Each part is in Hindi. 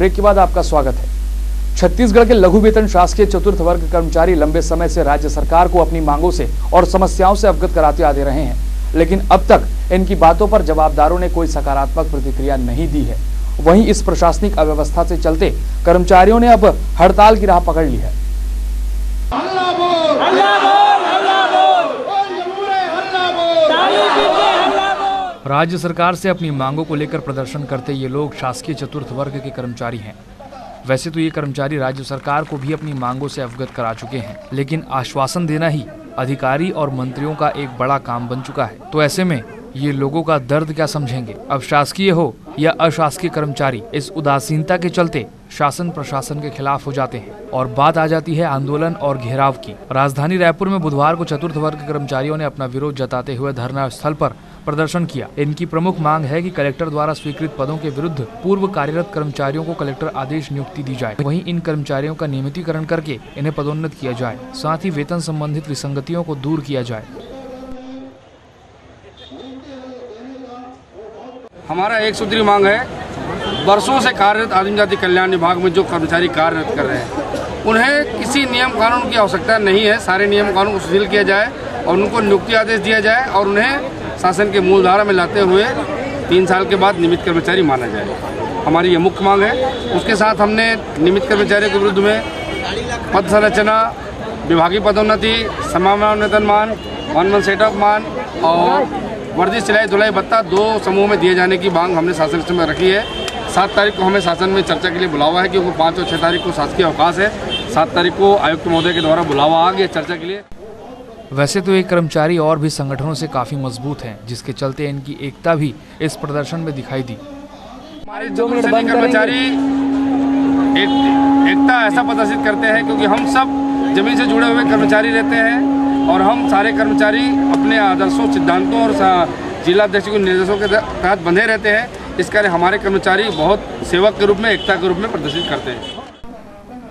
ब्रेक के बाद आपका स्वागत है। छत्तीसगढ़ के लघु वेतन शासकीय चतुर्थ वर्ग कर्मचारी लंबे समय से राज्य सरकार को अपनी मांगों से और समस्याओं से अवगत कराते आ रहे हैं, लेकिन अब तक इनकी बातों पर जवाबदारों ने कोई सकारात्मक प्रतिक्रिया नहीं दी है। वहीं इस प्रशासनिक अव्यवस्था से चलते कर्मचारियों ने अब हड़ताल की राह पकड़ ली है। राज्य सरकार से अपनी मांगों को लेकर प्रदर्शन करते ये लोग शासकीय चतुर्थ वर्ग के कर्मचारी हैं। वैसे तो ये कर्मचारी राज्य सरकार को भी अपनी मांगों से अवगत करा चुके हैं, लेकिन आश्वासन देना ही अधिकारी और मंत्रियों का एक बड़ा काम बन चुका है। तो ऐसे में ये लोगों का दर्द क्या समझेंगे। अब शासकीय हो या अशासकीय कर्मचारी इस उदासीनता के चलते शासन प्रशासन के खिलाफ हो जाते हैं और बात आ जाती है आंदोलन और घेराव की। राजधानी रायपुर में बुधवार को चतुर्थ वर्ग के कर्मचारियों ने अपना विरोध जताते हुए धरना स्थल पर प्रदर्शन किया। इनकी प्रमुख मांग है कि कलेक्टर द्वारा स्वीकृत पदों के विरुद्ध पूर्व कार्यरत कर्मचारियों को कलेक्टर आदेश नियुक्ति दी जाए। वहीं इन कर्मचारियों का नियमितीकरण करके इन्हें पदोन्नत किया जाए, साथ ही वेतन संबंधित विसंगतियों को दूर किया जाए। हमारा एक सूत्री मांग है, वर्षों से कार्यरत आदिम जाति कल्याण विभाग में जो कर्मचारी कार्यरत कर रहे हैं, उन्हें किसी नियम कानून की आवश्यकता नहीं है। सारे नियम कानून को शिथिल किया जाए और उनको नियुक्ति आदेश दिया जाए और उन्हें शासन के मूल धारा में लाते हुए 3 साल के बाद नियमित कर्मचारी माना जाए। हमारी ये मुख्य मांग है। उसके साथ हमने नियमित कर्मचारियों के विरुद्ध में पद संरचना, विभागीय पदोन्नति, समामान वेतनमान, 1 मंथ सेटअप मान और वर्दी सिलाई धुलाई भत्ता 2 समूह में दिए जाने की मांग हमने शासन में रखी है। 7 तारीख को हमें शासन में चर्चा के लिए बुलावा है, क्योंकि 5 और 6 तारीख को शासकीय अवकाश है। 7 तारीख को आयुक्त महोदय के द्वारा बुलावा आ गया चर्चा के लिए। वैसे तो ये कर्मचारी और भी संगठनों से काफी मजबूत हैं, जिसके चलते इनकी एकता भी इस प्रदर्शन में दिखाई दी। हमारे कर्मचारी एकता ऐसा प्रदर्शित करते हैं क्योंकि हम सब जमीन से जुड़े हुए कर्मचारी रहते हैं और हम सारे कर्मचारी अपने आदर्शों, सिद्धांतों और जिला अध्यक्ष के निर्देशों के तहत बंधे रहते हैं। इस कारण हमारे कर्मचारी बहुत सेवक के रूप में, एकता के रूप में प्रदर्शित करते हैं।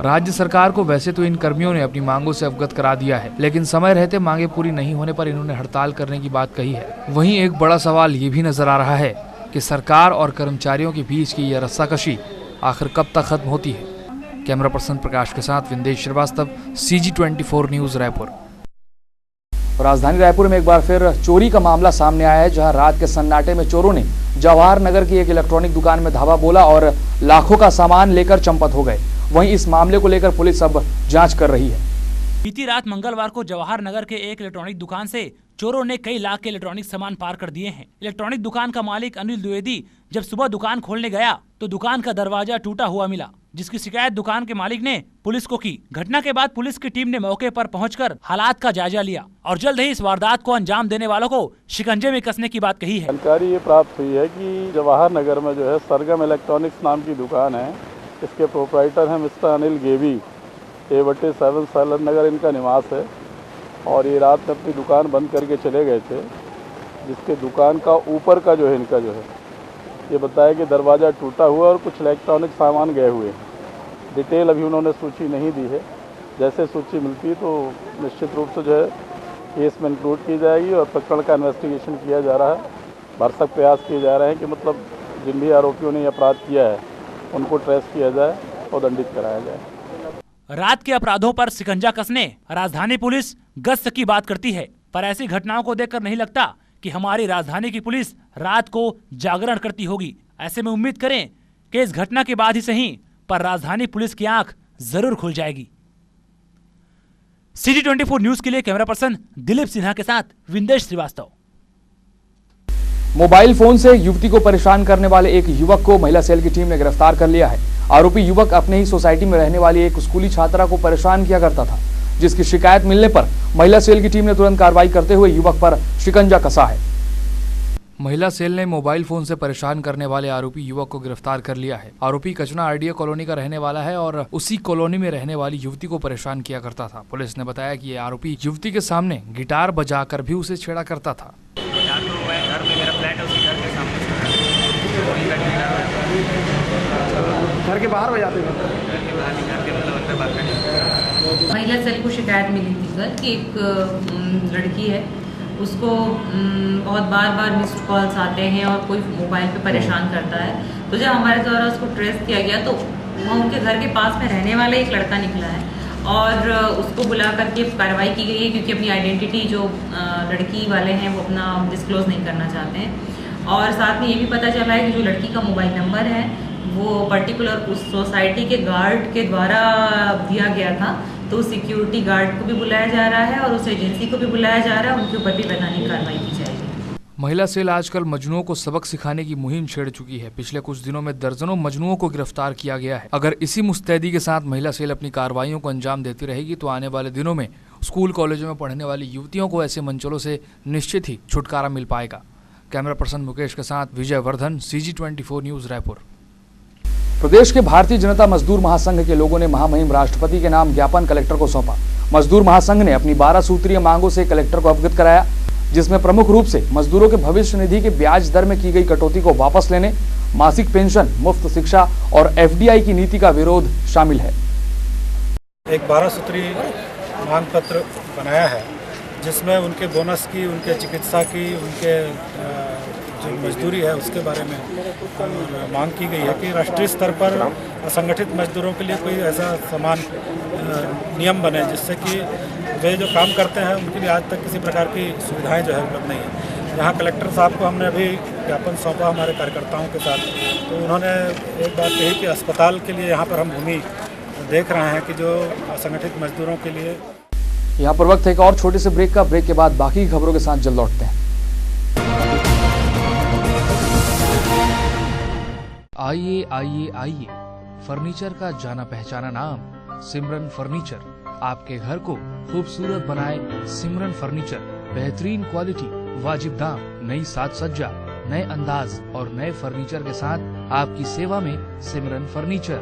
राज्य सरकार को वैसे तो इन कर्मियों ने अपनी मांगों से अवगत करा दिया है, लेकिन समय रहते मांगे पूरी नहीं होने पर इन्होंने हड़ताल करने की बात कही है। वहीं एक बड़ा सवाल ये भी नजर आ रहा है कि सरकार और कर्मचारियों के बीच की यह रस्साकशी आखिर कब तक खत्म होती है। कैमरा पर्सन प्रकाश के साथ विंदेश श्रीवास्तव, CG24 न्यूज रायपुर। राजधानी रायपुर में एक बार फिर चोरी का मामला सामने आया है, जहां रात के सन्नाटे में चोरों ने जवाहर नगर की एक इलेक्ट्रॉनिक दुकान में धावा बोला और लाखों का सामान लेकर चंपत हो गए। वहीं इस मामले को लेकर पुलिस अब जांच कर रही है। बीती रात मंगलवार को जवाहर नगर के एक इलेक्ट्रॉनिक दुकान से चोरों ने कई लाख के इलेक्ट्रॉनिक सामान पार कर दिए हैं। इलेक्ट्रॉनिक दुकान का मालिक अनिल द्विवेदी जब सुबह दुकान खोलने गया तो दुकान का दरवाजा टूटा हुआ मिला, जिसकी शिकायत दुकान के मालिक ने पुलिस को की। घटना के बाद पुलिस की टीम ने मौके पर पहुंचकर हालात का जायजा लिया और जल्द ही इस वारदात को अंजाम देने वालों को शिकंजे में कसने की बात कही है। जानकारी ये प्राप्त हुई है कि जवाहर नगर में जो है सरगम इलेक्ट्रॉनिक्स नाम की दुकान है। इसके प्रोपराइटर हैं मिस्टर अनिल गेवी, A/7 सालन नगर इनका निवास है और ये रात में अपनी दुकान बंद करके चले गए थे, जिसके दुकान का ऊपर का जो है इनका जो है ये बताया कि दरवाज़ा टूटा हुआ और कुछ इलेक्ट्रॉनिक सामान गए हुए हैं। डिटेल अभी उन्होंने सूची नहीं दी है, जैसे सूची मिलती है तो निश्चित रूप से जो है केस में इंक्लूड की जाएगी और प्रकरण का इन्वेस्टिगेशन किया जा रहा है। भरसक प्रयास किए जा रहे हैं कि मतलब जिन भी आरोपियों ने अपराध किया है उनको ट्रेस किया जाए और दंडित कराया जाए। रात के अपराधों पर शिकंजा कसने राजधानी पुलिस गश्त की बात करती है, पर ऐसी घटनाओं को देखकर नहीं लगता कि हमारी राजधानी की पुलिस रात को जागरण करती होगी। ऐसे में उम्मीद करें कि इस घटना के बाद ही सही, पर राजधानी पुलिस की आंख जरूर खुल जाएगी। CG24 न्यूज के लिए कैमरा पर्सन दिलीप सिन्हा के साथ विंदेश श्रीवास्तव। मोबाइल फोन से युवती को परेशान करने वाले एक युवक को महिला सेल की टीम ने गिरफ्तार कर लिया है। आरोपी युवक अपने ही सोसाइटी में रहने वाली एक स्कूली छात्रा को परेशान किया करता था, जिसकी शिकायत मिलने पर महिला सेल की टीम ने तुरंत कार्रवाई करते हुए युवक पर शिकंजा कसा है। महिला सेल ने मोबाइल फोन से परेशान करने वाले आरोपी युवक को गिरफ्तार कर लिया है। आरोपी कचना RDA कॉलोनी का रहने वाला है और उसी कॉलोनी में रहने वाली युवती को परेशान किया करता था। पुलिस ने बताया कि ये आरोपी युवती के सामने गिटार बजाकर भी उसे छेड़ा करता था। घर में मेरा फ्लैट है, उसी घर के सामने घर के बाहर बजाते थे, घर के बाहर निकाल के मतलब अंदर बात करनी। महिला सेल को शिकायत मिली थी सर कि एक लड़की है, उसको बहुत बार मिस्ड कॉल्स आते हैं और कोई मोबाइल पे परेशान करता है। तो जब हमारे द्वारा उसको ट्रेस किया गया तो वहाँ उनके घर के पास में रहने वाला एक लड़का निकला है और उसको बुला करके कार्रवाई की गई है, क्योंकि अपनी आइडेंटिटी जो लड़की वाले हैं वो अपना डिस्क्लोज नहीं करना चाहते हैं। और साथ में ये भी पता चला है कि जो लड़की का मोबाइल नंबर है वो पर्टिकुलर उस सोसाइटी के गार्ड के द्वारा दिया गया था, तो सिक्योरिटी गार्ड को भी बुलाया जा रहा है और उस एजेंसी को भी बुलाया जा रहा है, उनके ऊपर भी वैधानिक कार्रवाई की जाएगी। महिला सेल आजकल मजनुओं को सबक सिखाने की मुहिम छेड़ चुकी है। पिछले कुछ दिनों में दर्जनों मजनुओं को गिरफ्तार किया गया है। अगर इसी मुस्तैदी के साथ महिला सेल अपनी कार्रवाइयों को अंजाम देती रहेगी तो आने वाले दिनों में स्कूल कॉलेजों में पढ़ने वाली युवतियों को ऐसे मंचलों से निश्चित ही छुटकारा मिल पाएगा। कैमरा पर्सन मुकेश के साथ विजय वर्धन, CG24 न्यूज, रायपुर। प्रदेश के भारतीय जनता मजदूर महासंघ के लोगों ने महामहिम राष्ट्रपति के नाम ज्ञापन कलेक्टर को सौंपा। मजदूर महासंघ ने अपनी 12 सूत्रीय मांगों से कलेक्टर को अवगत कराया, जिसमें प्रमुख रूप से मजदूरों के भविष्य निधि के ब्याज दर में की गई कटौती को वापस लेने, मासिक पेंशन, मुफ्त शिक्षा और FDI की नीति का विरोध शामिल है। एक 12 सूत्रीय मांग पत्र बनाया है जिसमें उनके बोनस की, उनके चिकित्सा की, उनके जो मजदूरी है उसके बारे में मांग की गई है कि राष्ट्रीय स्तर पर असंगठित मजदूरों के लिए कोई ऐसा समान नियम बने जिससे कि वे जो काम करते हैं उनके लिए आज तक किसी प्रकार की सुविधाएं जो है उपलब्ध नहीं है। यहाँ कलेक्टर साहब को हमने अभी ज्ञापन सौंपा हमारे कार्यकर्ताओं के साथ, तो उन्होंने एक बात कही कि अस्पताल के लिए यहाँ पर हम भूमि देख रहे हैं कि जो असंगठित मजदूरों के लिए। यहाँ पर वक्त है एक और छोटे से ब्रेक का। ब्रेक के बाद बाकी की खबरों के साथ जल्द लौटते हैं। आइए आइए आइए, फर्नीचर का जाना पहचाना नाम सिमरन फर्नीचर आपके घर को खूबसूरत बनाए। सिमरन फर्नीचर, बेहतरीन क्वालिटी, वाजिब दाम, नई साज सज्जा, नए अंदाज और नए फर्नीचर के साथ आपकी सेवा में सिमरन फर्नीचर।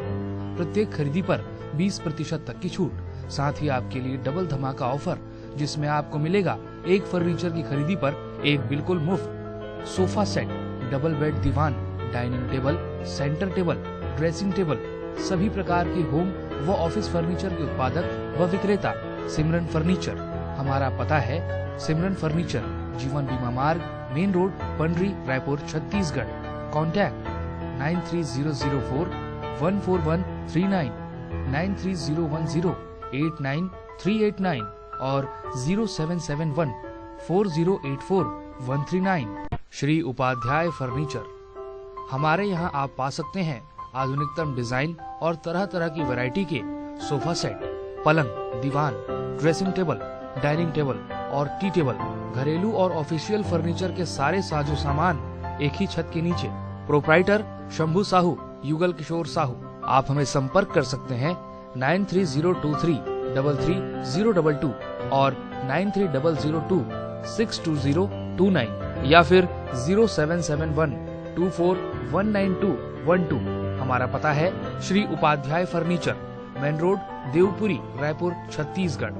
प्रत्येक खरीदी पर 20% तक की छूट, साथ ही आपके लिए डबल धमाका ऑफर, जिसमें आपको मिलेगा एक फर्नीचर की खरीदी पर एक बिल्कुल मुफ्त सोफा सेट, डबल बेड दीवान, dining table, centre table, dressing table, सभी प्रकार के होम व ऑफिस फर्नीचर के उत्पादक व विक्रेता सिमरन फर्नीचर। हमारा पता है सिमरन furniture, Jeevan Bima Marg, main road, Pandri, Raipur, Chhattisgarh. Contact 9304141339, 9301089389 और 07714084 श्री उपाध्याय फर्नीचर। हमारे यहाँ आप पा सकते हैं आधुनिकतम डिजाइन और तरह तरह की वैरायटी के सोफा सेट, पलंग, दीवान, ड्रेसिंग टेबल, डाइनिंग टेबल और टी टेबल, घरेलू और ऑफिशियल फर्नीचर के सारे साजो सामान एक ही छत के नीचे। प्रोप्राइटर शंभू साहू, युगल किशोर साहू। आप हमें संपर्क कर सकते हैं 9302333022 और 9300262029 या फिर 0771241921 हमारा पता है Shri Upadhyay furniture, main road, Devpuri, Raipur, Chhattisgarh.